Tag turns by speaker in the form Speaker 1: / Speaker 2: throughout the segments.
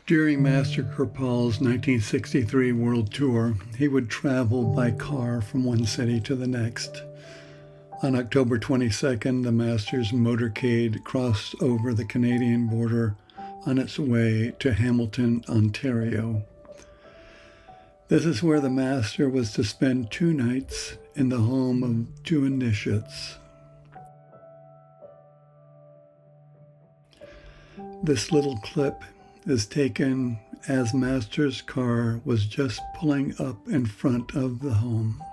Speaker 1: During Master Kirpal's 1963 world tour, he would travel by car from one city to the next. On October 22nd, the Master's motorcade crossed over the Canadian border on its way to Hamilton, Ontario. This is where the Master was to spend 2 nights in the home of 2 initiates. This little clip is taken as Master's car was just pulling up in front of the home.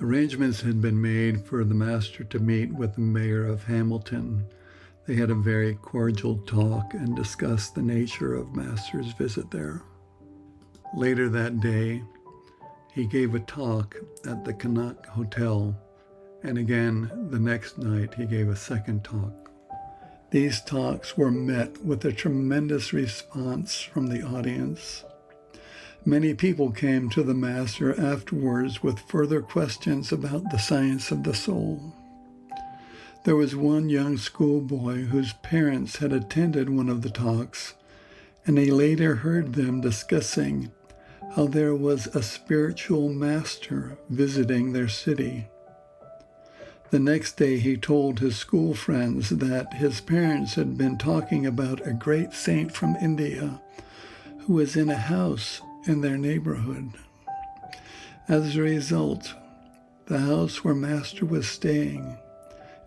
Speaker 1: Arrangements had been made for the Master to meet with the mayor of Hamilton. They had a very cordial talk and discussed the nature of Master's visit there. Later that day, he gave a talk at the Canuck Hotel, and again the next night he gave a second talk. These talks were met with a tremendous response from the audience. Many people came to the Master afterwards with further questions about the science of the soul. There was one young schoolboy whose parents had attended one of the talks, and he later heard them discussing how there was a spiritual master visiting their city. The next day he told his school friends that his parents had been talking about a great saint from India who was in a house in their neighborhood. As a result, the house where Master was staying,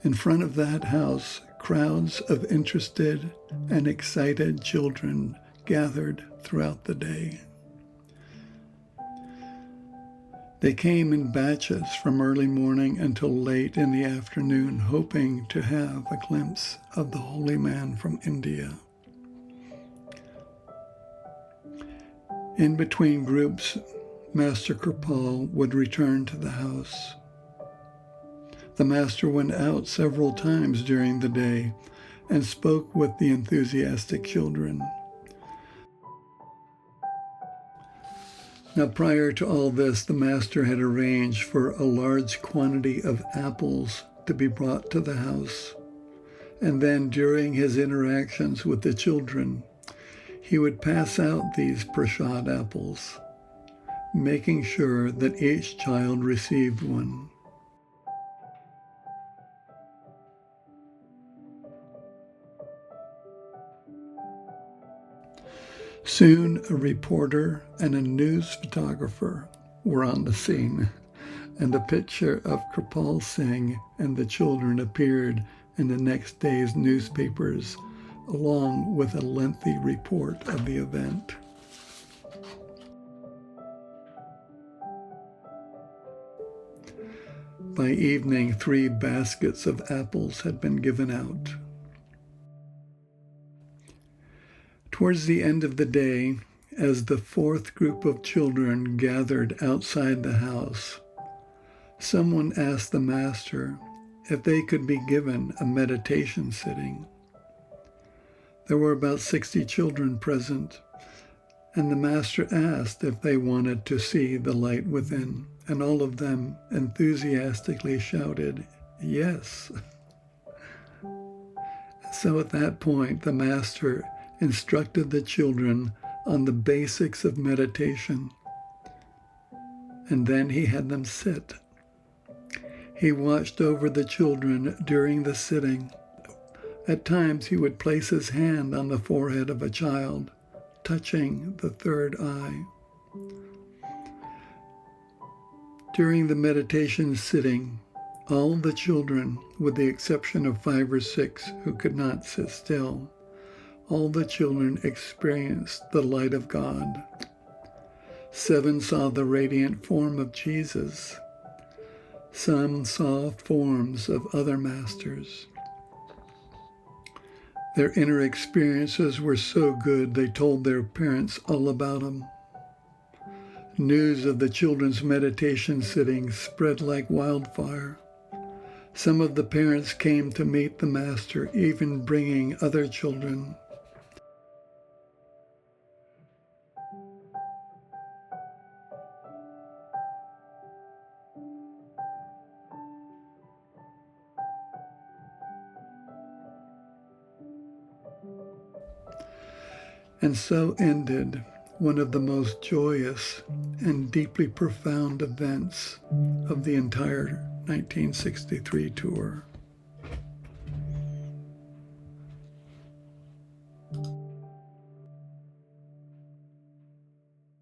Speaker 1: in front of that house, crowds of interested and excited children gathered throughout the day. They came in batches from early morning until late in the afternoon, hoping to have a glimpse of the holy man from India. In between groups, Master Kirpal would return to the house. The Master went out several times during the day and spoke with the enthusiastic children. Now, prior to all this, the Master had arranged for a large quantity of apples to be brought to the house. And then during his interactions with the children, he would pass out these prasad apples, making sure that each child received one. Soon, a reporter and a news photographer were on the scene, and a picture of Kirpal Singh and the children appeared in the next day's newspapers, along with a lengthy report of the event. By evening, 3 baskets of apples had been given out. Towards the end of the day, as the 4th group of children gathered outside the house, someone asked the Master if they could be given a meditation sitting. There were about 60 children present, and the Master asked if they wanted to see the light within, and all of them enthusiastically shouted, "Yes." So at that point, the Master instructed the children on the basics of meditation, and then he had them sit. He watched over the children during the sitting. At times he would place his hand on the forehead of a child, touching the 3rd eye. During the meditation sitting, all the children, with the exception of 5 or 6 who could not sit still, all the children experienced the light of God. 7 saw the radiant form of Jesus. Some saw forms of other masters. Their inner experiences were so good they told their parents all about them. News of the children's meditation sittings spread like wildfire. Some of the parents came to meet the Master, even bringing other children. And so ended one of the most joyous and deeply profound events of the entire 1963 tour.